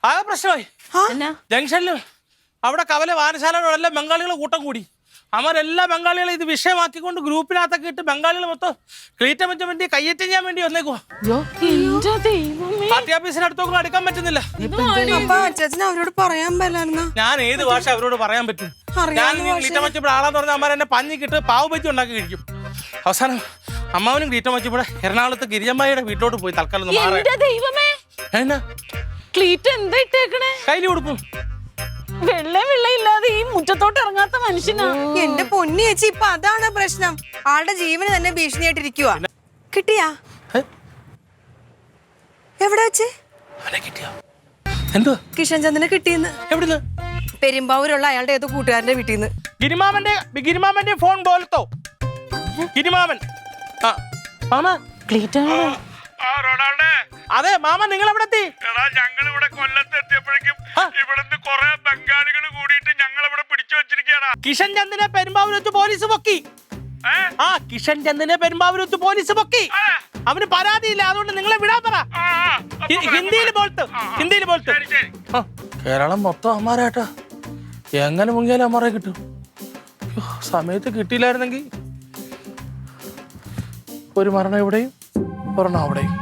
ആകെ പ്രശ്നമായി. ജംഗ്ഷനിൽ അവിടെ കവല വായനശാലകളെല്ലാം ബംഗാളികൾ കൂട്ടം കൂടി. അവരെല്ലാ ബംഗാളികളെ ഇത് വിഷയമാക്കിക്കൊണ്ട് ഗ്രൂപ്പിനകത്തൊക്കെ ഇട്ട് ബംഗാളികൾ മൊത്തം ക്ലീറ്റം വെച്ചാൻ വേണ്ടി കയ്യേറ്റം ചെയ്യാൻ വേണ്ടി വന്നേക്കുവാ. പാർട്ടി ഓഫീസിനടുത്തൊക്കെ അടുക്കാൻ പറ്റുന്നില്ല. അവരോട് പറയാൻ പറ്റില്ല. ഞാൻ ഏത് ഭാഷ അവരോട് പറയാൻ പറ്റും? ഞാൻ ക്ലീറ്റം വെച്ചപ്പോൾ ആളാന്ന് പറഞ്ഞാൽ അമ്മ എന്നെ പഞ്ഞിക്കിട്ട് പാവ് ബജി ഉണ്ടാക്കി കഴിക്കും. അവസാനം അമ്മാവനും ക്ലീറ്റം വെച്ചപ്പോൾ എറണാകുളത്ത് ഗിരിജമ്മായിയുടെ വീട്ടിലോട്ട് പോയി തൽക്കാലം കയ്യിൽ കൊടുക്കും. വെള്ളമില്ലാതെ ഈ മുറ്റത്തോട്ട് ഇറങ്ങാത്ത മനുഷ്യനാ. എന്റെ പൊന്നി ചേച്ചി, ഇപ്പൊ അതാണ് പ്രശ്നം. ആളുടെ ജീവന് തന്നെ ഭീഷണിയായിട്ടിരിക്കുവാ. കിട്ടിയാ? എവിടെ വെച്ച്? എന്തോ കിഷൻ ചന്ദനെ കിട്ടിയെന്ന്. എവിടുന്ന്? പെരുമ്പാവൂരുള്ള അയാളുടെ ഏതോ കൂട്ടുകാരന്റെ വീട്ടിൽ നിന്ന്. ഗിരിമാമന്റെ ഫോൺ പോലത്തോ? ഗിരിമാമൻ. അതെ മാമ, നിങ്ങൾ എവിടെ എത്തി? ഞങ്ങൾ ഇവിടെ കൊല്ലത്ത് എത്തിയപ്പോഴേക്കും ഇവിടുന്ന് കുറെ ബംഗാളികൾ കൂടിയിട്ട് ഞങ്ങൾ ഇവിടെ പിടിച്ചു വെച്ചിരിക്കുകയാണ്. കിഷൻ ചന്ദിനെ പെരുമ്പാവൂർ വെച്ച് പോലീസ് പൊക്കി. കിഷൻ ചന്ദിനെ പെരുമ്പാവൂർ വെച്ച് പോലീസ് പൊക്കി. അവന് പരാതിയില്ല, അതുകൊണ്ട് നിങ്ങളെ വിടാൻ പറ. ഹിന്ദിയിൽ പോലത്ത്. കേരളം മൊത്തം അമ്മാരാട്ടാ. എങ്ങനെ മുങ്ങിയാലും അമ്മാരെ കിട്ടും. സമയത്ത് കിട്ടിയില്ലായിരുന്നെങ്കിൽ ഒരു മരണം ഇവിടെയും ഒരെണ്ണം അവിടെയും.